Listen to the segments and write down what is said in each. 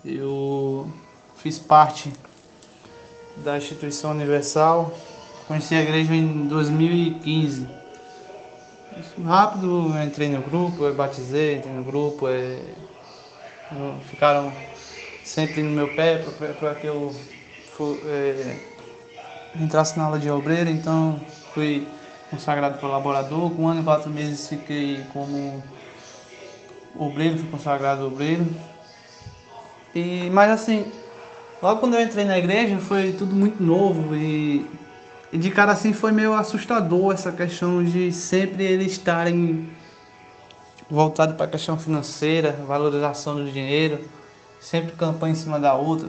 Eu fiz parte da Instituição Universal, conheci a igreja em 2015. Rápido, eu entrei no grupo, eu batizei, entrei no grupo, ficaram sempre no meu pé para que eu entrasse na aula de obreiro, então fui consagrado colaborador. Com 1 ano e 4 meses fiquei como obreiro, fui consagrado obreiro. Mas assim, logo quando eu entrei na igreja foi tudo muito novo e de cara assim foi meio assustador essa questão de sempre eles estarem voltado para a questão financeira, valorização do dinheiro, sempre campanha em cima da outra,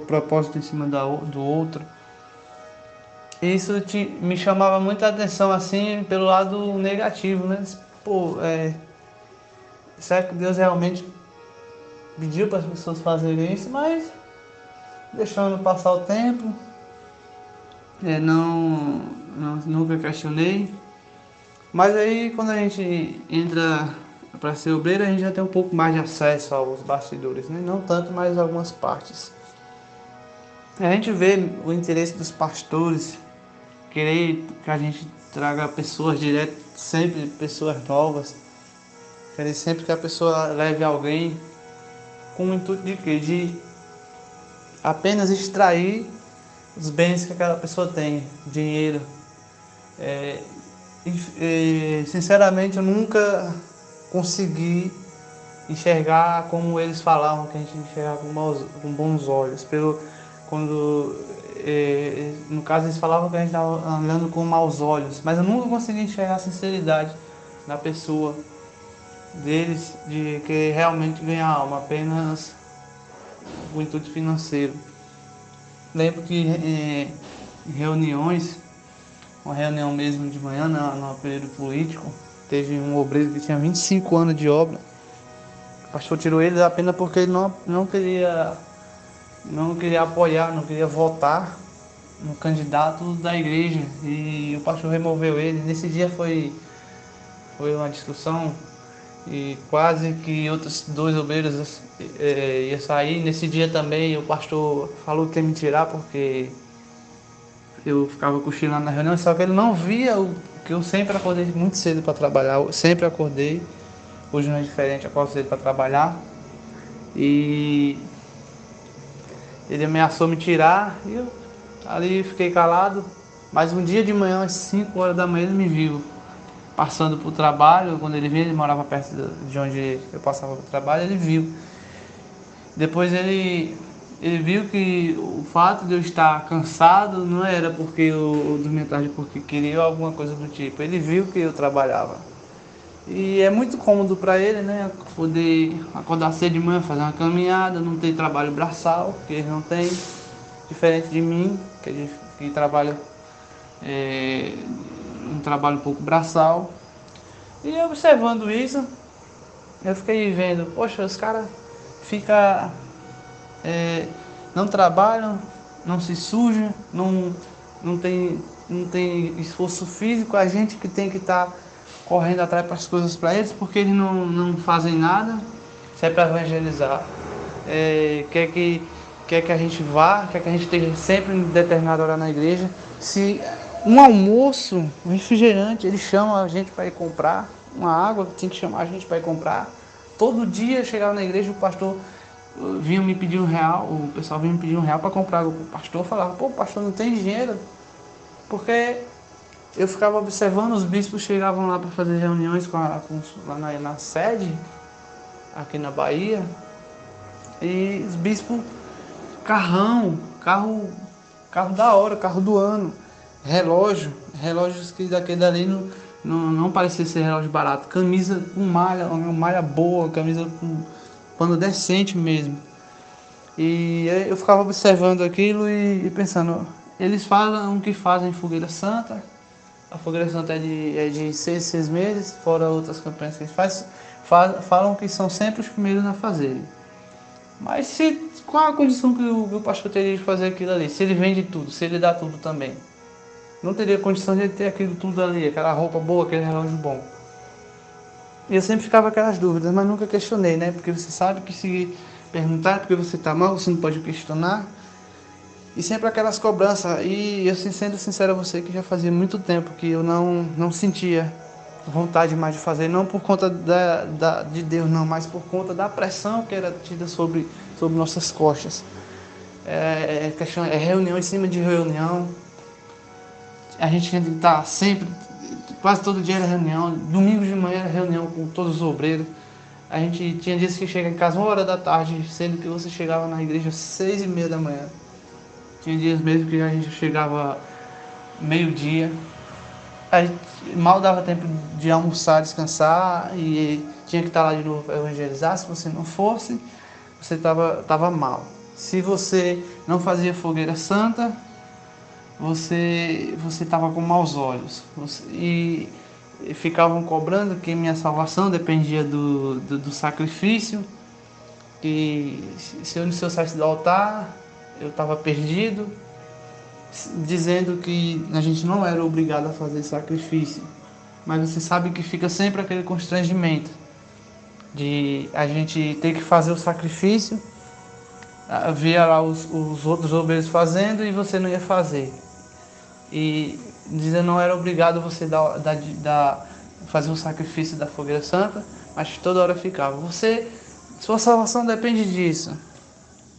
propósito em cima do outro. Isso me chamava muita atenção assim pelo lado negativo, né? Pô, será que Deus realmente pediu para as pessoas fazerem isso? Mas deixando passar o tempo, nunca questionei. Mas aí quando a gente entra para ser obreiro, a gente já tem um pouco mais de acesso aos bastidores, né? Não tanto, mas algumas partes. A gente vê o interesse dos pastores, querer que a gente traga pessoas direto, sempre pessoas novas, querer sempre que a pessoa leve alguém com o intuito de quê? De apenas extrair os bens que aquela pessoa tem, dinheiro. Sinceramente, eu nunca consegui enxergar como eles falavam que a gente enxergava com bons olhos. No caso, eles falavam que a gente estava olhando com maus olhos, mas eu nunca consegui enxergar a sinceridade na pessoa deles de que realmente ganhar alma, apenas o intuito financeiro. Lembro que em reuniões, uma reunião mesmo de manhã, no período político, teve um obreiro que tinha 25 anos de obra. O pastor tirou ele apenas porque ele não queria apoiar, não queria votar no candidato da igreja. E o pastor removeu ele. Nesse dia foi uma discussão e quase que outros 2 obreiros iam sair. Nesse dia também o pastor falou que ia me tirar porque eu ficava cochilando na reunião, só que ele não via que eu sempre acordei muito cedo para trabalhar, eu sempre acordei, hoje não é diferente, acordo cedo para trabalhar. E ele ameaçou me tirar e eu ali fiquei calado. Mas um dia de manhã, às 5 horas da manhã, ele me viu passando para o trabalho. Quando ele viu, ele morava perto de onde eu passava para o trabalho, ele viu. Depois ele viu que o fato de eu estar cansado não era porque eu dormia tarde, porque queria alguma coisa do tipo. Ele viu que eu trabalhava. E é muito cômodo para ele, né? Poder acordar cedo de manhã, fazer uma caminhada, não ter trabalho braçal, que ele não tem. Diferente de mim, que trabalho um trabalho um pouco braçal. E observando isso, eu fiquei vendo, poxa, os caras ficam não trabalham, não se sujam, não tem esforço físico, a gente que tem que estar correndo atrás para as coisas para eles, porque eles não fazem nada, se é para evangelizar. Quer que a gente vá, quer que a gente esteja sempre em determinada hora na igreja. Se um almoço, um refrigerante, eles chamam a gente para ir comprar, uma água, tem que chamar a gente para ir comprar. Todo dia chegava na igreja, o pastor vinha me pedir R$ 1, o pessoal vinha me pedir R$ 1 para comprar água. O pastor falava, pô, pastor, não tem dinheiro. Porque eu ficava observando, os bispos chegavam lá para fazer reuniões lá na sede, aqui na Bahia, e os bispos, carro da hora, carro do ano, relógios que daquele dali não parecia ser relógio barato, camisa com malha, uma malha boa, camisa com pano decente mesmo. E eu ficava observando aquilo e pensando, eles falam que fazem fogueira santa, a fogueira santa é de 6 meses, fora outras campanhas que eles falam que são sempre os primeiros a fazerem. Mas qual a condição que o pastor teria de fazer aquilo ali? Se ele vende tudo, se ele dá tudo também. Não teria condição de ele ter aquilo tudo ali, aquela roupa boa, aquele relógio bom. E eu sempre ficava aquelas dúvidas, mas nunca questionei, né? Porque você sabe que se perguntar porque você está mal, você não pode questionar. E sempre aquelas cobranças. E eu, sendo sincero a você, que já fazia muito tempo que eu não sentia vontade mais de fazer, não por conta de Deus, não, mas por conta da pressão que era tida sobre nossas costas. É reunião em cima de reunião. A gente tinha que estar sempre, quase todo dia era reunião. Domingo de manhã era reunião com todos os obreiros. A gente tinha dias que chegava em casa 1 hora da tarde, sendo que você chegava na igreja às 6h30 da manhã. Tinha dias mesmo que a gente chegava meio-dia. Aí mal dava tempo de almoçar, descansar e tinha que estar lá de novo para evangelizar. Se você não fosse, você tava mal. Se você não fazia fogueira santa, você estava com maus olhos. E ficavam cobrando que minha salvação dependia do sacrifício, que se eu saísse do altar, eu estava perdido, dizendo que a gente não era obrigado a fazer sacrifício. Mas você sabe que fica sempre aquele constrangimento de a gente ter que fazer o sacrifício, via lá os outros obreiros fazendo e você não ia fazer. E dizendo não era obrigado você fazer o sacrifício da fogueira santa, mas toda hora ficava. Sua salvação depende disso.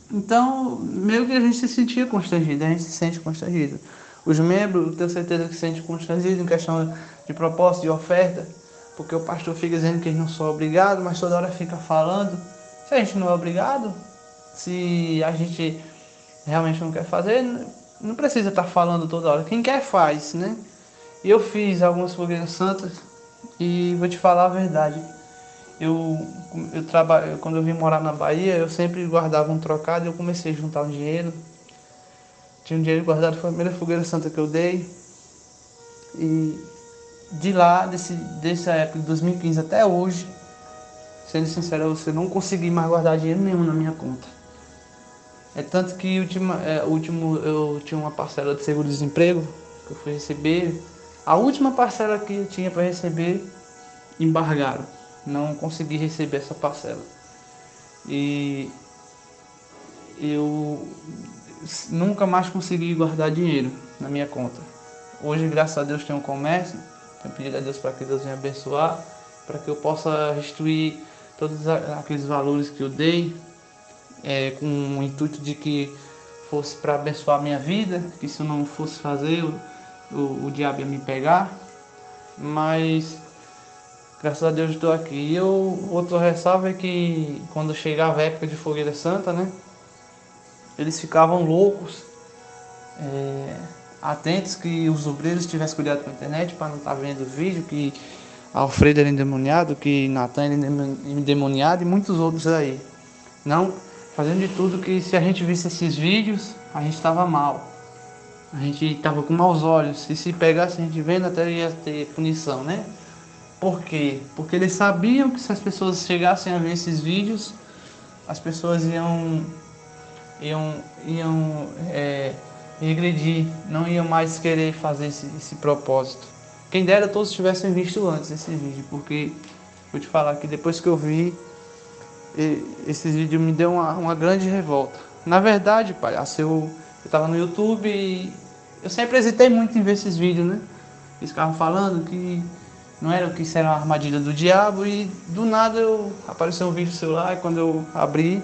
Então, meio que a gente se sentia constrangido, a gente se sente constrangido. Os membros, eu tenho certeza que se sentem constrangidos em questão de propósito, de oferta, porque o pastor fica dizendo que eles não são obrigados, mas toda hora fica falando. Se a gente não é obrigado, se a gente realmente não quer fazer, não precisa estar falando toda hora. Quem quer faz, né? E eu fiz algumas fogueiras santas e vou te falar a verdade. Quando eu vim morar na Bahia, eu sempre guardava um trocado e eu comecei a juntar um dinheiro. Tinha um dinheiro guardado, foi a primeira fogueira santa que eu dei. E de lá, dessa época de 2015 até hoje, sendo sincero, você não consegui mais guardar dinheiro nenhum na minha conta. É tanto que eu tinha uma parcela de seguro-desemprego que eu fui receber. A última parcela que eu tinha para receber, embargaram. Não consegui receber essa parcela. E eu nunca mais consegui guardar dinheiro na minha conta. Hoje, graças a Deus, tenho um comércio. Tenho pedido a Deus para que Deus venha abençoar, para que eu possa restituir todos aqueles valores que eu dei, com o intuito de que fosse para abençoar a minha vida, que se eu não fosse fazer, o diabo ia me pegar. Mas graças a Deus estou aqui. E outro ressalvo é que quando chegava a época de fogueira santa, né, eles ficavam loucos, atentos que os obreiros tivessem cuidado com a internet para não estar vendo vídeo que Alfredo era endemoniado, que Natan era endemoniado e muitos outros aí. Não, fazendo de tudo que se a gente visse esses vídeos, a gente estava mal. A gente estava com maus olhos. E se pegasse a gente vendo, até ia ter punição, né? Por quê? Porque eles sabiam que se as pessoas chegassem a ver esses vídeos, as pessoas iam regredir, não iam mais querer fazer esse propósito. Quem dera todos tivessem visto antes esse vídeo, porque vou te falar que depois que eu vi, esse vídeo me deu uma grande revolta. Na verdade, palhaço, eu estava no YouTube e eu sempre hesitei muito em ver esses vídeos, né? Eles ficavam falando que não era que isso era uma armadilha do diabo e do nada apareceu um vídeo no celular e quando eu abri,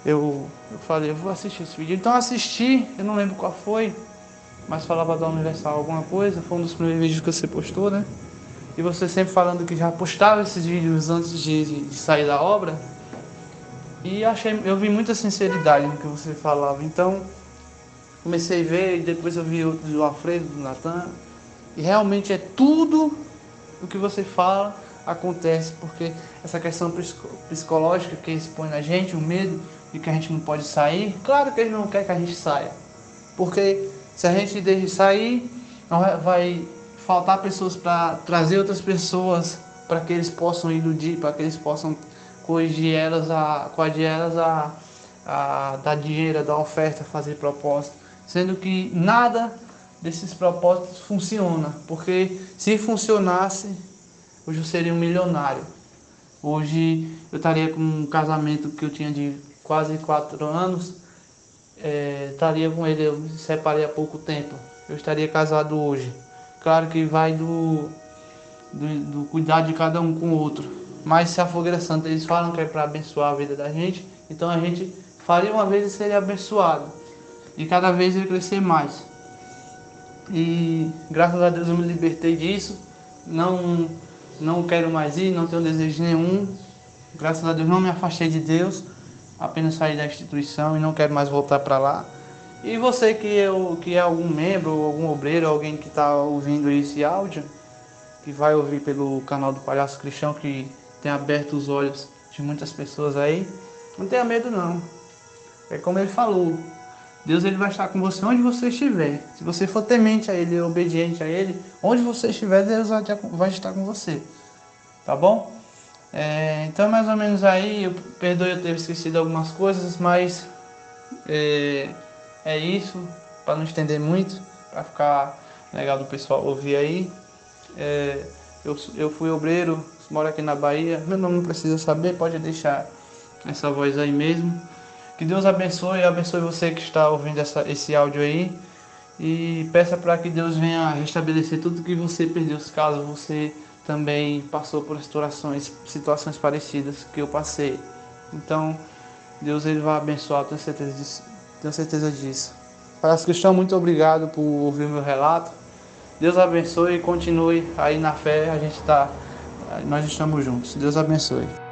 eu falei, eu vou assistir esse vídeo. Então assisti, eu não lembro qual foi, mas falava da Universal alguma coisa, foi um dos primeiros vídeos que você postou, né? E você sempre falando que já postava esses vídeos antes de sair da obra. E eu vi muita sinceridade no que você falava. Então comecei a ver e depois eu vi outros do Alfredo, do Natan. E realmente é tudo o que você fala acontece, porque essa questão psicológica que eles põem na gente, o medo de que a gente não pode sair, claro que eles não querem que a gente saia. Porque se a gente deixa de sair, vai faltar pessoas para trazer outras pessoas para que eles possam iludir, para que eles possam coagir elas a dar dinheiro, a dar oferta, a fazer propósito. Sendo que nada desses propósitos funciona. Porque se funcionasse, hoje eu seria um milionário. Hoje eu estaria com um casamento que eu tinha de quase 4 anos, estaria com ele. Eu me separei há pouco tempo. Eu estaria casado hoje. Claro que vai do cuidado de cada um com o outro. Mas se a Fogueira Santa, eles falam que é para abençoar a vida da gente, então a gente faria uma vez e seria abençoado. E cada vez ele crescer mais. E graças a Deus eu me libertei disso. Não quero mais ir, não tenho desejo nenhum. Graças a Deus não me afastei de Deus. Apenas saí da instituição e não quero mais voltar para lá. E você que é algum membro, algum obreiro, alguém que está ouvindo esse áudio, que vai ouvir pelo canal do Palhaço Cristão, que tem aberto os olhos de muitas pessoas aí, não tenha medo não. É como ele falou, Deus ele vai estar com você onde você estiver. Se você for temente a Ele, obediente a Ele, onde você estiver, Deus vai estar com você. Tá bom? Então mais ou menos aí, eu perdoe eu ter esquecido algumas coisas, mas é isso, para não estender muito, para ficar legal do pessoal ouvir aí. Eu fui obreiro, moro aqui na Bahia, meu nome não precisa saber, pode deixar essa voz aí mesmo. Que Deus abençoe você que está ouvindo esse áudio aí. E peça para que Deus venha restabelecer tudo que você perdeu, caso você também passou por situações parecidas que eu passei. Então, Deus ele vai abençoar, tenho certeza disso. Tenho certeza disso. Palhaço Cristão, muito obrigado por ouvir meu relato. Deus abençoe e continue aí na fé. Nós estamos juntos. Deus abençoe.